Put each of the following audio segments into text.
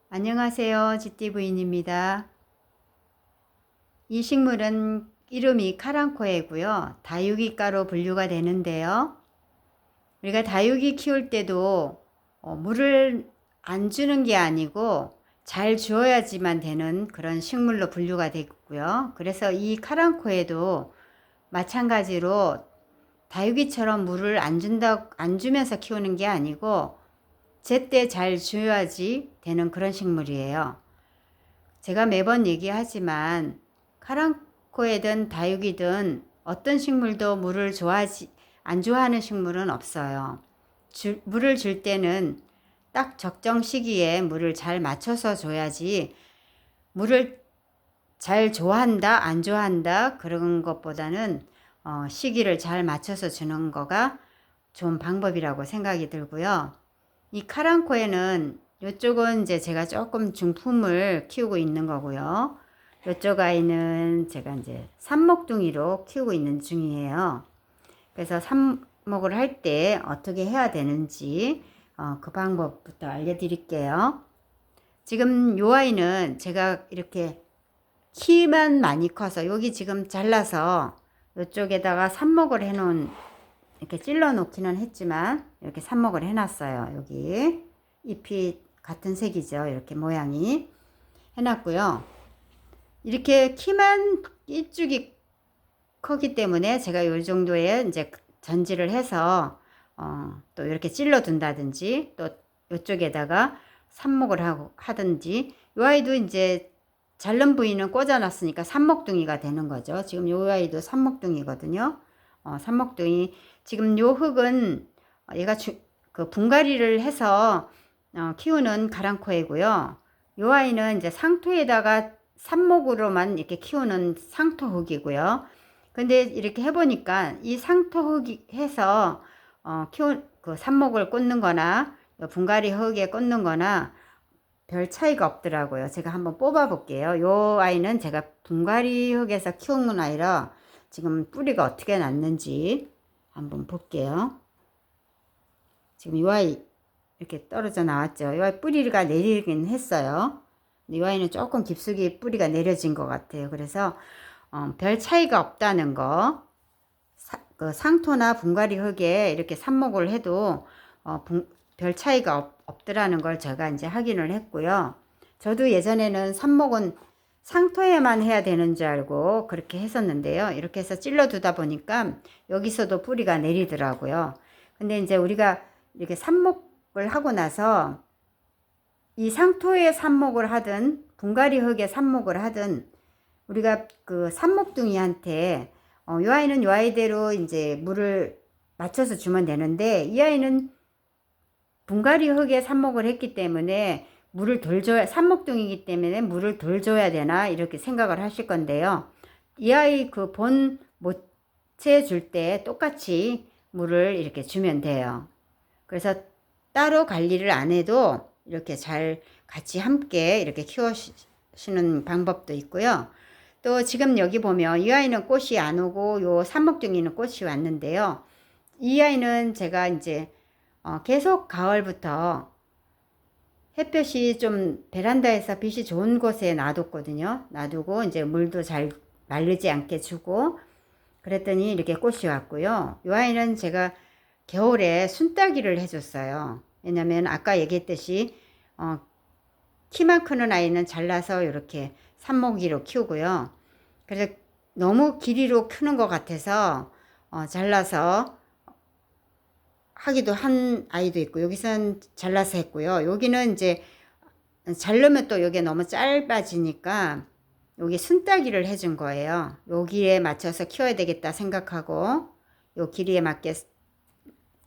안녕하세요. GT부인입니다. 이 식물은 이름이 카랑코에고요. 다육이과로 분류가 되는데요. 우리가 다육이 키울 때도 물을 안 주는 게 아니고 잘 주어야지만 되는 그런 식물로 분류가 되고요. 그래서 이 카랑코에도 마찬가지로 다육이처럼 물을 안 주면서 키우는 게 아니고 제때 잘 줘야지 되는 그런 식물이에요. 제가 매번 얘기하지만 카랑코에든 다육이든 어떤 식물도 물을 안 좋아하는 식물은 없어요. 물을 줄 때는 딱 적정 시기에 물을 잘 맞춰서 줘야지, 물을 잘 좋아한다, 안 좋아한다 그런 것보다는 시기를 잘 맞춰서 주는 거가 좋은 방법이라고 생각이 들고요. 이 카랑코에는 이쪽은 이제 제가 조금 중품을 키우고 있는 거고요. 이쪽 아이는 제가 이제 삽목둥이로 키우고 있는 중이에요. 그래서 삽목을 할 때 어떻게 해야 되는지 그 방법부터 알려드릴게요. 지금 요 아이는 제가 이렇게 키만 많이 커서 여기 지금 잘라서 이쪽에다가 삽목을 해놓은, 이렇게 찔러 놓기는 했지만 이렇게 삽목을 해놨어요. 여기 잎이 같은 색이죠. 이렇게 모양이 해놨고요. 이렇게 키만 잎죽이 크기 때문에 제가 이 정도의 이제 전지를 해서 또 이렇게 찔러 둔다든지 또 이쪽에다가 삽목을 하든지, 이 아이도 이제 자른 부위는 꽂아놨으니까 삽목둥이가 되는 거죠. 지금 이 아이도 삽목둥이거든요. 삽목둥이. 지금 요 흙은 얘가 그 분갈이를 해서 키우는 가랑코이고요. 요 아이는 이제 상토에다가 삽목으로만 이렇게 키우는 상토흙이고요. 근데 이렇게 해보니까 이 상토흙이 해서 그 삽목을 꽂는 거나 분갈이 흙에 꽂는 거나 별 차이가 없더라고요. 제가 한번 뽑아 볼게요. 요 아이는 제가 분갈이 흙에서 키운 아이라 지금 뿌리가 어떻게 났는지 한번 볼게요. 지금 요 아이 이렇게 떨어져 나왔죠. 요 아이 뿌리가 내리긴 했어요. 이 아이는 조금 깊숙이 뿌리가 내려진 것 같아요. 그래서 별 차이가 없다는 거, 그 상토나 분갈이 흙에 이렇게 삽목을 해도 별 차이가 없더라는 걸 제가 이제 확인을 했고요. 저도 예전에는 삽목은 상토에만 해야 되는 줄 알고 그렇게 했었는데요. 이렇게 해서 찔러 두다 보니까 여기서도 뿌리가 내리더라고요. 근데 이제 우리가 이렇게 삽목을 하고 나서 이 상토에 삽목을 하든 분갈이 흙에 삽목을 하든 우리가 그 삽목둥이한테 이 아이는 이 아이대로 이제 물을 맞춰서 주면 되는데, 이 아이는 분갈이 흙에 삽목을 했기 때문에 물을 덜 줘야, 삽목둥이기 때문에 물을 덜 줘야 되나 이렇게 생각을 하실 건데요. 이 아이 그 본 모체 줄 때 똑같이 물을 이렇게 주면 돼요. 그래서 따로 관리를 안 해도 이렇게 잘 같이 함께 이렇게 키우시는 방법도 있고요. 또 지금 여기 보면 이 아이는 꽃이 안 오고 요 삽목둥이는 꽃이 왔는데요. 이 아이는 제가 이제 계속 가을부터 햇볕이 좀 베란다에서 빛이 좋은 곳에 놔뒀거든요. 놔두고 이제 물도 잘 마르지 않게 주고 그랬더니 이렇게 꽃이 왔고요. 이 아이는 제가 겨울에 순따기를 해줬어요. 왜냐면 아까 얘기했듯이 키만 크는 아이는 잘라서 이렇게 삽목이로 키우고요. 그래서 너무 길이로 크는 것 같아서 잘라서 하기도 한 아이도 있고, 여기선 잘라서 했고요. 여기는 이제 자르면 또 여기 너무 짧아지니까 여기 순따기를 해준 거예요. 여기에 맞춰서 키워야 되겠다 생각하고, 요 길이에 맞게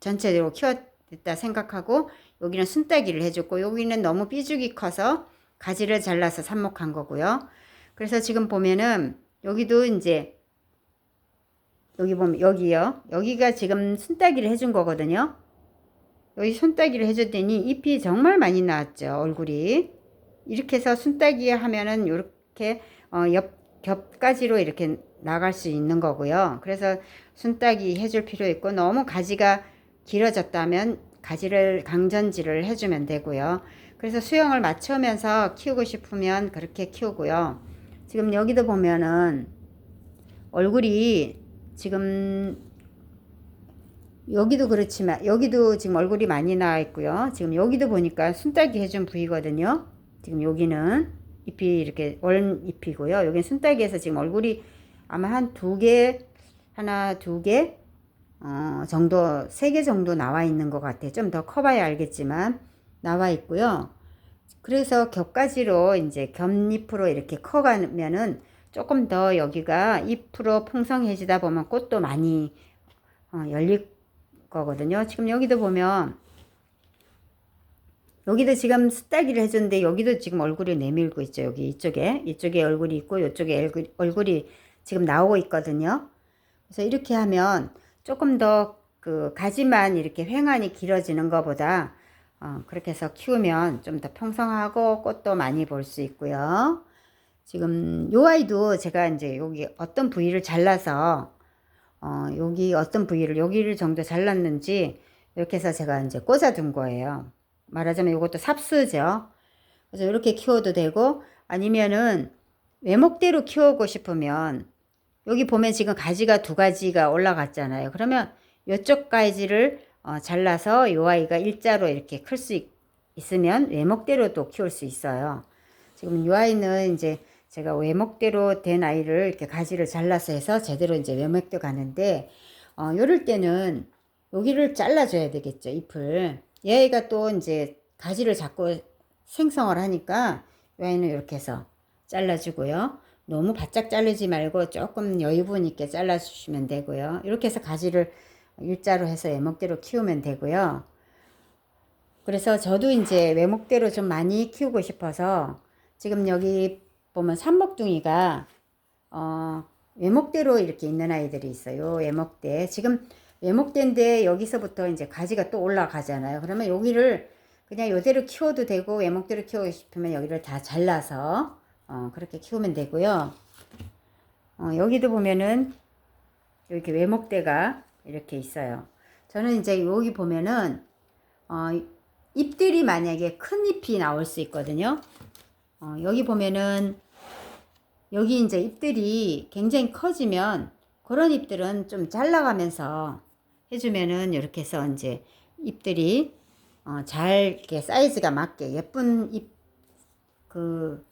전체적으로 키웠다 생각하고 여기는 순따기를 해줬고, 여기는 너무 삐죽이 커서 가지를 잘라서 삽목한 거고요. 그래서 지금 보면은 여기도 이제 여기 보면 여기요. 여기가 지금 순따기를 해준 거거든요. 여기 순따기를 해줬더니 잎이 정말 많이 나왔죠. 얼굴이. 이렇게 해서 순따기 하면은 이렇게 겹가지로 이렇게 나갈 수 있는 거고요. 그래서 순따기 해줄 필요 있고, 너무 가지가 길어졌다면 가지를 강전지를 해주면 되고요. 그래서 수영을 맞추면서 키우고 싶으면 그렇게 키우고요. 지금 여기도 보면은 얼굴이 지금 여기도 그렇지만 여기도 지금 얼굴이 많이 나와 있고요. 지금 여기도 보니까 순따기 해준 부위거든요. 지금 여기는 잎이 이렇게 원 잎이고요. 여기는 순따기에서 지금 얼굴이 아마 한 두 개, 하나, 두 개, 정도, 세 개 정도 나와 있는 것 같아요. 좀 더 커봐야 알겠지만 나와 있고요. 그래서 겹가지로 이제 겹잎으로 이렇게 커가면은 조금 더 여기가 잎으로 풍성해지다 보면 꽃도 많이 열릴 거거든요. 지금 여기도 보면 여기도 지금 숫따기를 해줬는데 여기도 지금 얼굴이 내밀고 있죠. 여기 이쪽에 얼굴이 있고 이쪽에 얼굴이 지금 나오고 있거든요. 그래서 이렇게 하면 조금 더 그 가지만 이렇게 횡하니 길어지는 것보다 그렇게 해서 키우면 좀 더 평성하고 꽃도 많이 볼 수 있고요. 지금 요 아이도 제가 이제 여기 어떤 부위를 잘라서 여기 어떤 부위를 여기를 정도 잘랐는지 이렇게 해서 제가 이제 꽂아둔 거예요. 말하자면 이것도 삽수죠. 그래서 이렇게 키워도 되고 아니면은 외목대로 키우고 싶으면 여기 보면 지금 가지가 두 가지가 올라갔잖아요. 그러면 이쪽 가지를 잘라서 이 아이가 일자로 이렇게 클 수 있으면 외목대로도 키울 수 있어요. 지금 이 아이는 이제 제가 외목대로 된 아이를 이렇게 가지를 잘라서 해서 제대로 이제 외목대 가는데 요럴 때는 여기를 잘라줘야 되겠죠. 잎을. 얘가 또 이제 가지를 자꾸 생성을 하니까 이 아이는 이렇게 해서 잘라주고요. 너무 바짝 자르지 말고 조금 여유분 있게 잘라주시면 되고요. 이렇게 해서 가지를 일자로 해서 외목대로 키우면 되고요. 그래서 저도 이제 외목대로 좀 많이 키우고 싶어서 지금 여기 보면 삼목둥이가 외목대로 이렇게 있는 아이들이 있어요. 외목대. 지금 외목대인데 여기서부터 이제 가지가 또 올라가잖아요. 그러면 여기를 그냥 이대로 키워도 되고 외목대로 키우고 싶으면 여기를 다 잘라서 그렇게 키우면 되고요. 여기도 보면은 이렇게 외목대가 이렇게 있어요. 저는 이제 여기 보면은 잎들이 만약에 큰 잎이 나올 수 있거든요. 여기 보면은 여기 이제 잎들이 굉장히 커지면 그런 잎들은 좀 잘라가면서 해주면은 이렇게 해서 이제 잎들이 잘 이렇게 사이즈가 맞게 예쁜 잎 그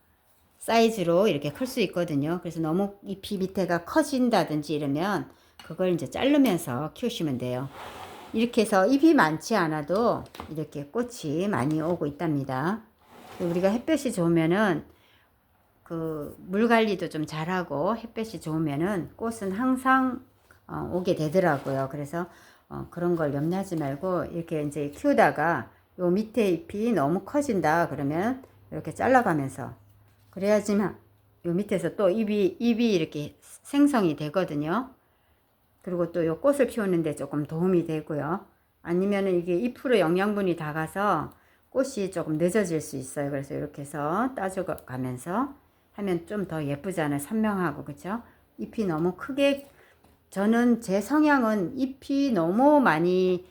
사이즈로 이렇게 클 수 있거든요. 그래서 너무 잎이 밑에가 커진다든지 이러면 그걸 이제 자르면서 키우시면 돼요. 이렇게 해서 잎이 많지 않아도 이렇게 꽃이 많이 오고 있답니다. 우리가 햇볕이 좋으면은 그 물 관리도 좀 잘하고 햇볕이 좋으면은 꽃은 항상 오게 되더라고요. 그래서 그런 걸 염려하지 말고 이렇게 이제 키우다가 요 밑에 잎이 너무 커진다 그러면 이렇게 잘라가면서 그래야지만 요 밑에서 또 잎이 이렇게 생성이 되거든요. 그리고 또 요 꽃을 피우는데 조금 도움이 되고요. 아니면은 이게 잎으로 영양분이 다 가서 꽃이 조금 늦어질 수 있어요. 그래서 이렇게 해서 따져가면서 하면 좀 더 예쁘잖아요. 선명하고 그쵸? 잎이 너무 크게 저는 제 성향은 잎이 너무 많이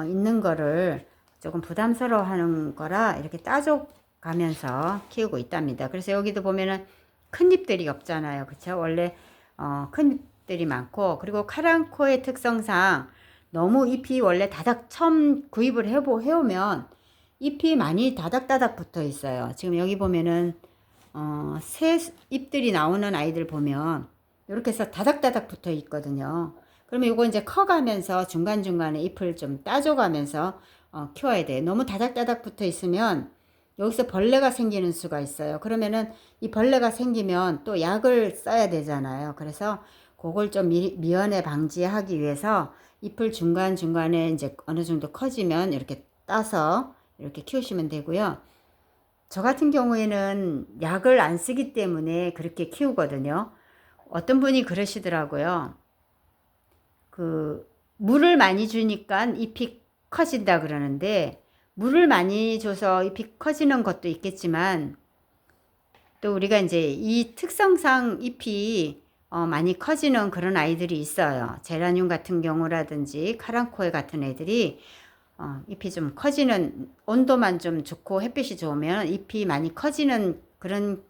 있는 거를 조금 부담스러워 하는 거라 이렇게 따져가면서 키우고 있답니다. 그래서 여기도 보면은 큰 잎들이 없잖아요. 그쵸? 원래 큰 잎들이 많고 그리고 카랑코의 특성상 너무 잎이 원래 처음 구입을 해오면 잎이 많이 다닥다닥 붙어 있어요. 지금 여기 보면은 새 잎들이 나오는 아이들 보면 이렇게 해서 다닥다닥 붙어 있거든요. 그러면 이거 이제 커가면서 중간중간에 잎을 좀 따줘가면서 키워야 돼. 너무 다닥다닥 붙어 있으면 여기서 벌레가 생기는 수가 있어요. 그러면은 이 벌레가 생기면 또 약을 써야 되잖아요. 그래서 그걸 좀 미연에 방지하기 위해서 잎을 중간중간에 이제 어느 정도 커지면 이렇게 따서 이렇게 키우시면 되고요. 저 같은 경우에는 약을 안 쓰기 때문에 그렇게 키우거든요. 어떤 분이 그러시더라고요. 물을 많이 주니까 잎이 커진다 그러는데 물을 많이 줘서 잎이 커지는 것도 있겠지만 또 우리가 이제 이 특성상 잎이 많이 커지는 그런 아이들이 있어요. 제라늄 같은 경우라든지 카랑코에 같은 애들이 잎이 좀 커지는, 온도만 좀 좋고 햇빛이 좋으면 잎이 많이 커지는 그런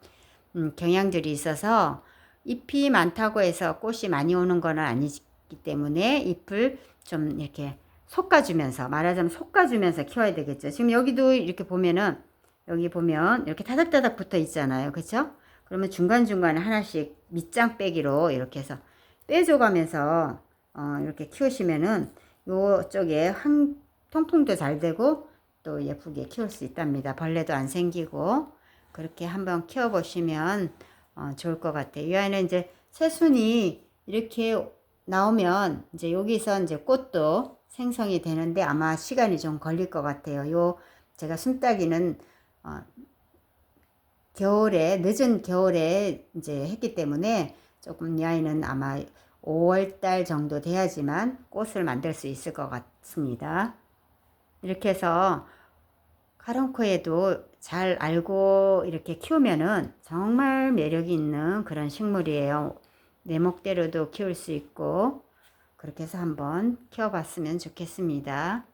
경향들이 있어서, 잎이 많다고 해서 꽃이 많이 오는 건 아니기 때문에 잎을 좀 이렇게 솎아주면서, 말하자면 솎아주면서 키워야 되겠죠. 지금 여기도 이렇게 보면은, 여기 보면 이렇게 타닥타닥 붙어 있잖아요. 그쵸? 그러면 중간중간에 하나씩 밑장 빼기로 이렇게 해서 빼줘가면서 이렇게 키우시면은 요쪽에 통풍도 잘 되고 또 예쁘게 키울 수 있답니다. 벌레도 안 생기고. 그렇게 한번 키워보시면 좋을 것 같아요. 이 아이는 이제 새순이 이렇게 나오면 이제 여기서 이제 꽃도 생성이 되는데 아마 시간이 좀 걸릴 것 같아요. 제가 순따기는 겨울에, 늦은 겨울에 이제 했기 때문에 조금 이 아이는 아마 5월달 정도 돼야지만 꽃을 만들 수 있을 것 같습니다. 이렇게 해서 카랑코에도 잘 알고 이렇게 키우면은 정말 매력이 있는 그런 식물이에요. 내 멋대로도 키울 수 있고, 그렇게 해서 한번 키워봤으면 좋겠습니다.